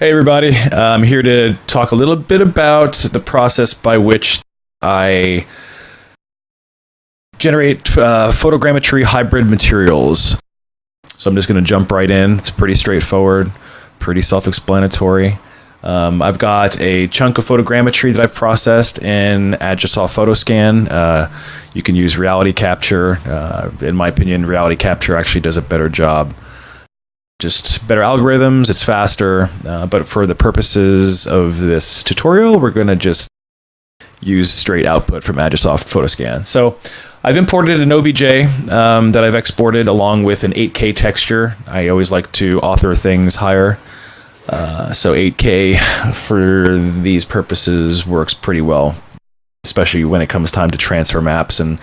Hey everybody, I'm here to talk a little bit about the process by which I generate photogrammetry hybrid materials. So I'm just going to jump right in. It's pretty straightforward, pretty self-explanatory. I've got a chunk of photogrammetry that I've processed in Agisoft Photoscan. You can use reality capture. In my opinion, reality capture actually does a better job. Just better algorithms, it's faster, but for the purposes of this tutorial, we're going to just use straight output from Agisoft Photoscan. So I've imported an OBJ that I've exported along with an 8K texture. I always like to author things higher. So 8K for these purposes works pretty well, especially when it comes time to transfer maps and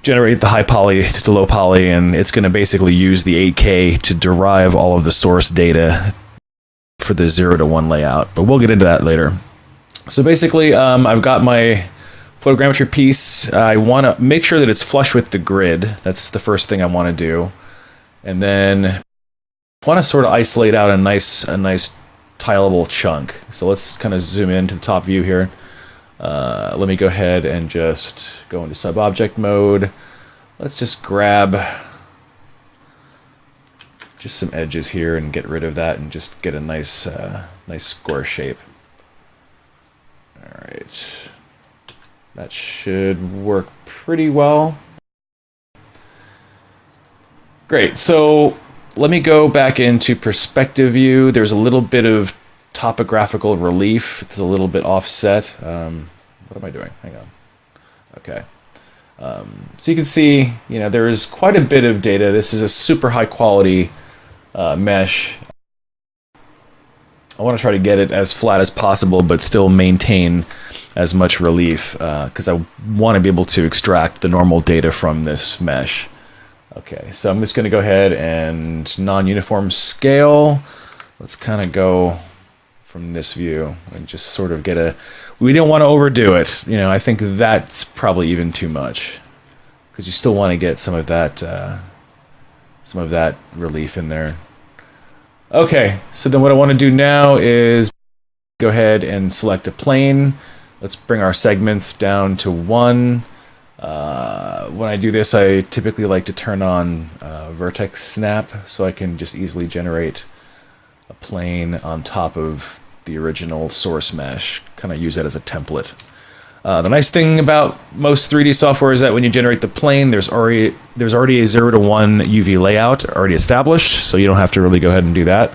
generate the high poly to the low poly, and it's going to basically use the 8K to derive all of the source data for the 0:1 layout, but we'll get into that later. So basically, I've got my photogrammetry piece. I want to make sure that it's flush with the grid. That's the first thing I want to do. And then I want to sort of isolate out a nice tileable chunk. So let's kind of zoom into the top view here. Let me go ahead and just go into sub-object mode. Let's just grab just some edges here and get rid of that and just get a nice square shape. All right, that should work pretty well. Great, so let me go back into perspective view. There's a little bit of topographical relief. It's a little bit offset. What am I doing? Hang on. Okay. So you can see, there is quite a bit of data. This is a super high quality mesh. I want to try to get it as flat as possible, but still maintain as much relief because I want to be able to extract the normal data from this mesh. Okay, so I'm just going to go ahead and non-uniform scale. Let's kind of go from this view and just sort of get we don't want to overdo it. I think that's probably even too much because you still want to get some of that relief in there. Okay, so then what I want to do now is go ahead and select a plane. Let's bring our segments down to 1. When I do this, I typically like to turn on vertex snap so I can just easily generate a plane on top of the original source mesh, kind of use that as a template. The nice thing about most 3D software is that when you generate the plane, there's already a 0:1 UV layout already established, so you don't have to really go ahead and do that.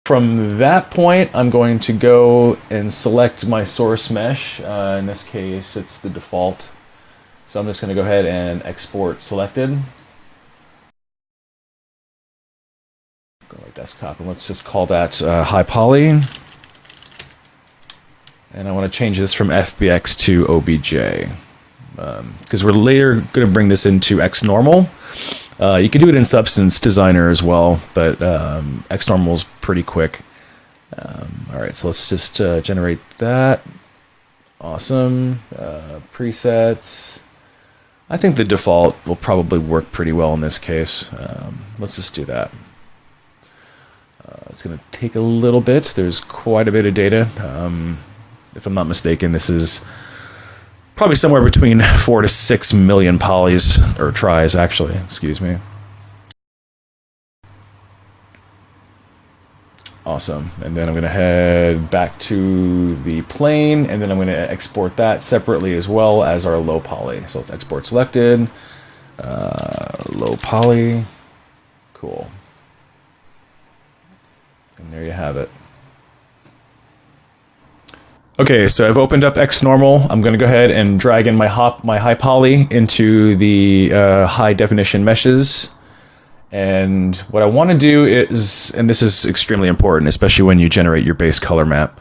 From that point, I'm going to go and select my source mesh. In this case, it's the default. So I'm just going to go ahead and export selected. Go to my desktop, and let's just call that high poly. And I want to change this from FBX to OBJ. Because we're later going to bring this into XNormal. You can do it in Substance Designer as well, but XNormal is pretty quick. All right, so let's just generate that. Awesome. Presets. I think the default will probably work pretty well in this case. Let's just do that. It's going to take a little bit. There's quite a bit of data. If I'm not mistaken, this is probably somewhere between 4 to 6 million polys, or tries actually, excuse me. Awesome, and then I'm going to head back to the plane, and then I'm going to export that separately as well as our low poly. So let's export selected, low poly, cool. And there you have it. Okay, so I've opened up XNormal. I'm going to go ahead and drag in my high poly into the high definition meshes. And what I want to do is, and this is extremely important, especially when you generate your base color map,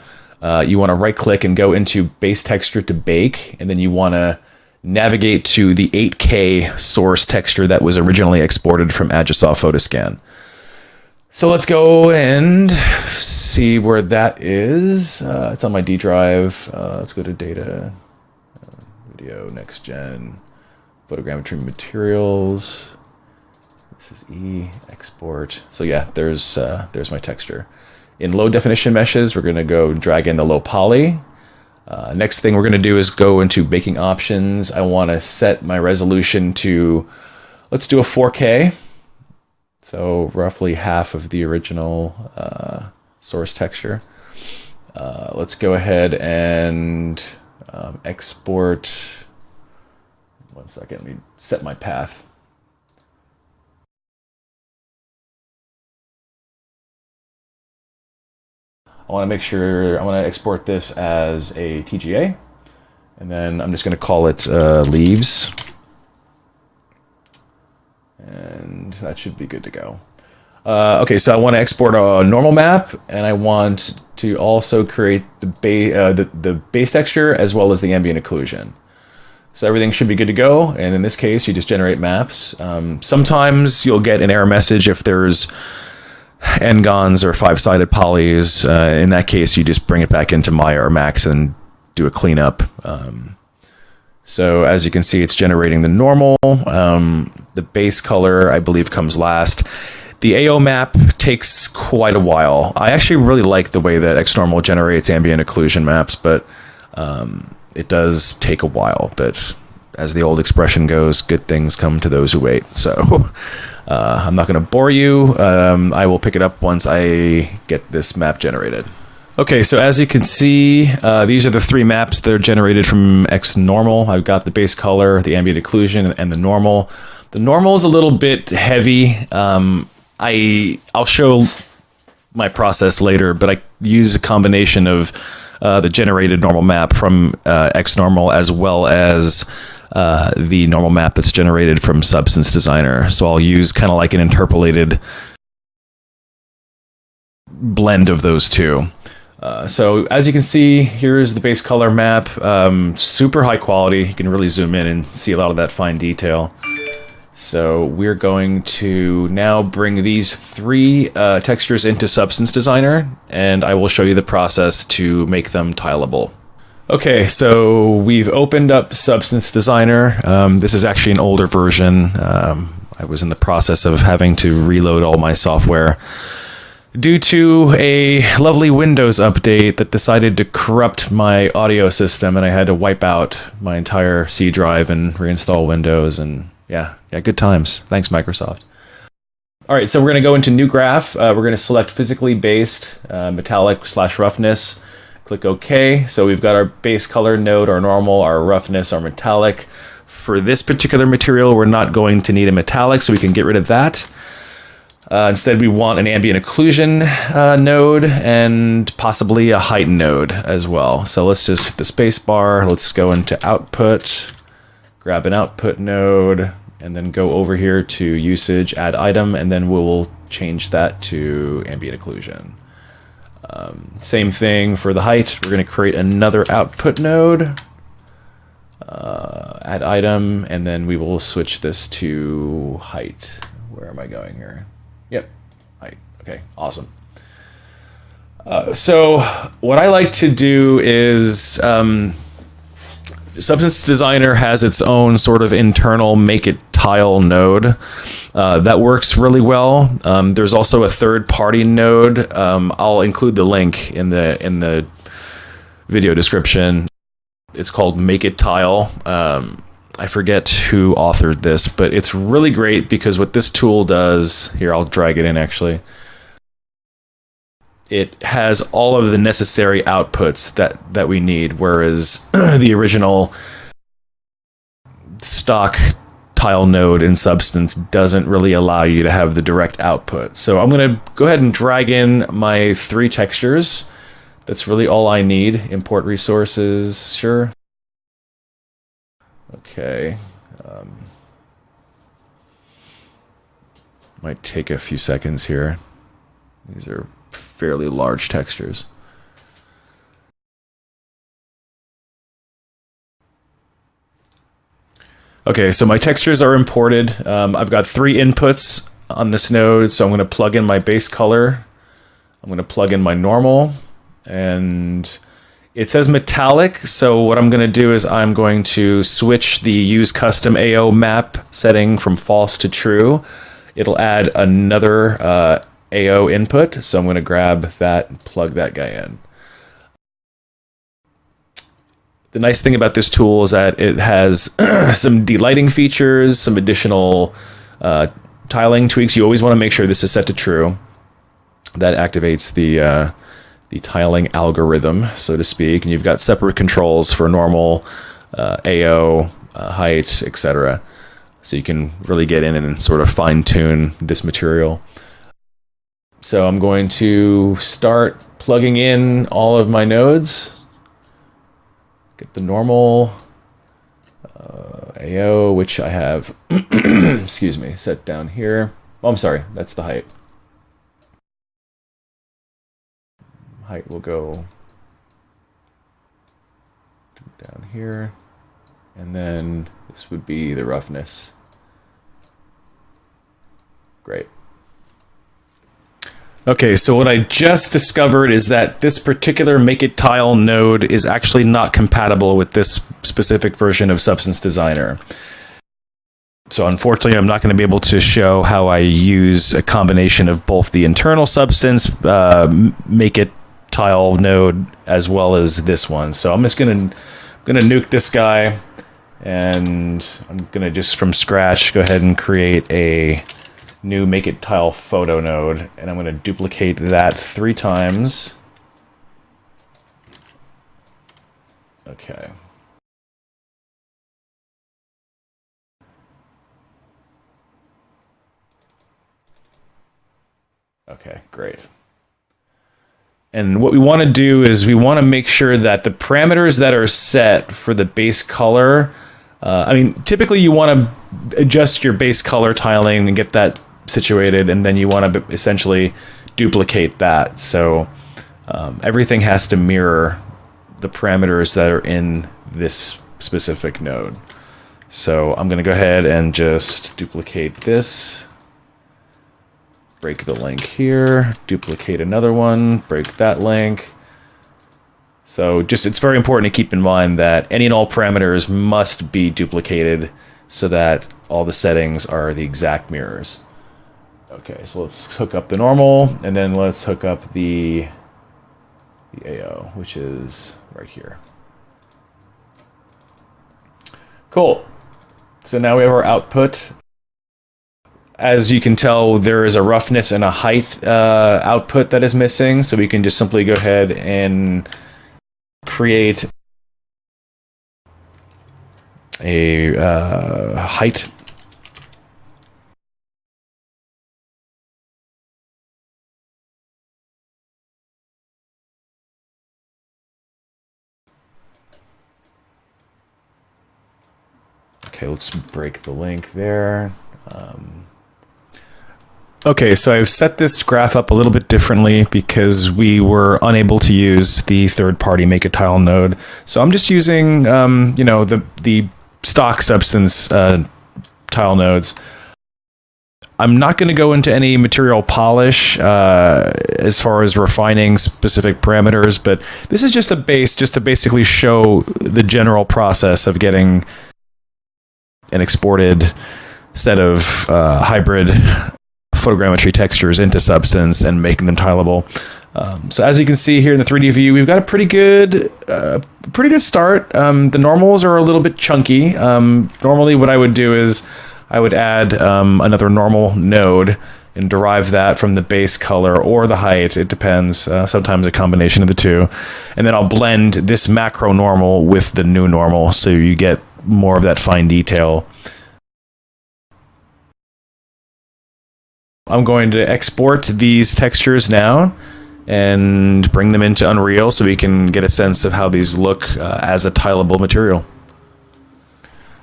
you want to right click and go into base texture to bake, and then you want to navigate to the 8K source texture that was originally exported from Agisoft Photoscan. So let's go and see where that is. It's on my D drive. Let's go to data, video, next gen, photogrammetry materials. This this is E, export. So yeah, there's my texture. In low definition meshes, we're gonna go drag in the low poly. Next thing we're gonna do is go into baking options. I wanna set my resolution to, let's do a 4K. So roughly half of the original source texture. Let's go ahead and export. One second, let me set my path. I want to make sure, I want to export this as a TGA, and then I'm just going to call it leaves, and that should be good to go. Okay, so I want to export a normal map, and I want to also create the base texture as well as the ambient occlusion. So everything should be good to go, and in this case, you just generate maps. Sometimes you'll get an error message if there's n-gons or 5-sided polys. In that case, you just bring it back into Maya or Max and do a cleanup. So as you can see, it's generating the normal. The base color, I believe, comes last. The AO map takes quite a while. I actually really like the way that XNormal generates ambient occlusion maps, but it does take a while. But as the old expression goes, good things come to those who wait. So I'm not going to bore you. I will pick it up once I get this map generated. Okay, so as you can see, these are the 3 maps that are generated from XNormal. I've got the base color, the ambient occlusion, and the normal. The normal is a little bit heavy. I'll show my process later, but I use a combination of the generated normal map from XNormal as well as the normal map that's generated from Substance Designer. So I'll use kind of like an interpolated blend of those two. So as you can see, here's the base color map. Super high quality. You can really zoom in and see a lot of that fine detail. So we're going to now bring these 3 textures into Substance Designer, and I will show you the process to make them tileable. Okay, so we've opened up Substance Designer. This is actually an older version. I was in the process of having to reload all my software due to a lovely Windows update that decided to corrupt my audio system, and I had to wipe out my entire C drive and reinstall Windows, and yeah, good times. Thanks, Microsoft. All right, so we're going to go into New Graph. We're going to select Physically Based, Metallic/Roughness. Click OK. So we've got our base color node, our normal, our roughness, our metallic. For this particular material, we're not going to need a metallic, so we can get rid of that. Instead, we want an ambient occlusion node and possibly a height node as well. So let's just hit the space bar. Let's go into Output, grab an output node, and then go over here to Usage, Add Item, and then we'll change that to ambient occlusion. Same thing for the height. We're going to create another output node, add item, and then we will switch this to height. Where am I going here? Yep, height. Okay, awesome. So what I like to do is Substance Designer has its own sort of internal make it tile node that works really well. There's also a third-party node. I'll include the link in the video description. It's called Make It Tile. I forget who authored this, but it's really great because what this tool does, here I'll drag it in actually, it has all of the necessary outputs that we need, whereas the original stock tile node in Substance doesn't really allow you to have the direct output. So I'm going to go ahead and drag in my 3 textures. That's really all I need. Import resources, sure. Okay. Might take a few seconds here. These are fairly large textures. Okay, so my textures are imported. I've got 3 inputs on this node, so I'm going to plug in my base color. I'm going to plug in my normal, and it says metallic, so what I'm going to do is I'm going to switch the use custom AO map setting from false to true, it'll add another AO input. So I'm going to grab that and plug that guy in. The nice thing about this tool is that it has some delighting features, some additional tiling tweaks. You always want to make sure this is set to true. That activates the tiling algorithm, so to speak. And you've got separate controls for normal, AO, height, etc. So you can really get in and sort of fine-tune this material. So I'm going to start plugging in all of my nodes. Get the normal AO, which I have, excuse me, set down here. Oh, I'm sorry, that's the height. Height will go down here, and then this would be the roughness. Great. Okay, so what I just discovered is that this particular Make It Tile node is actually not compatible with this specific version of Substance Designer. So unfortunately, I'm not going to be able to show how I use a combination of both the internal Substance Make It Tile node as well as this one. So I'm just going to nuke this guy, and I'm going to just from scratch go ahead and create a new Make It Tile photo node, and I'm going to duplicate that 3 times. Okay. Okay, great. And what we want to do is we want to make sure that the parameters that are set for the base color, I mean, typically you want to adjust your base color tiling and get that situated, and then you want to essentially duplicate that. So everything has to mirror the parameters that are in this specific node. So I'm going to go ahead and just duplicate this. Break the link here, duplicate another one, break that link. So just, it's very important to keep in mind that any and all parameters must be duplicated so that all the settings are the exact mirrors. Okay, so let's hook up the normal, and then let's hook up the AO, which is right here. Cool. So now we have our output. As you can tell, there is a roughness and a height output that is missing, so we can just simply go ahead and create a height. Okay, let's break the link there. Okay, so I've set this graph up a little bit differently because we were unable to use the third-party Make It Tile node. So I'm just using, you know, the stock Substance tile nodes. I'm not going to go into any material polish as far as refining specific parameters, but this is just a base, just to basically show the general process of getting an exported set of hybrid photogrammetry textures into Substance and making them tileable. So as you can see here in the 3D view, we've got a pretty good start. The normals are a little bit chunky. Normally what I would do is I would add another normal node and derive that from the base color or the height. It depends. Sometimes a combination of the two. And then I'll blend this macro normal with the new normal so you get more of that fine detail. I'm going to export these textures now and bring them into Unreal so we can get a sense of how these look as a tileable material.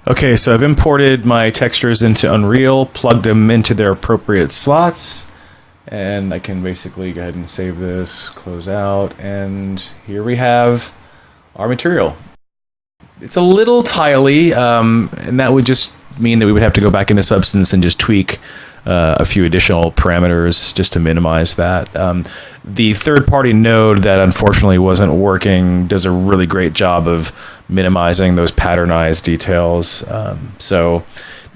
Okay, so I've imported my textures into Unreal, plugged them into their appropriate slots, and I can basically go ahead and save this, close out, and here we have our material. It's a little tiley, and that would just mean that we would have to go back into Substance and just tweak a few additional parameters just to minimize that. The third-party node that unfortunately wasn't working does a really great job of minimizing those patternized details. So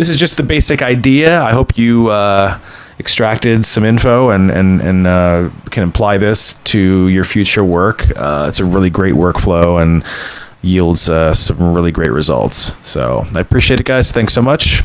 this is just the basic idea. I hope you extracted some info and can apply this to your future work. It's a really great workflow and yields some really great results. So I appreciate it, guys. Thanks so much.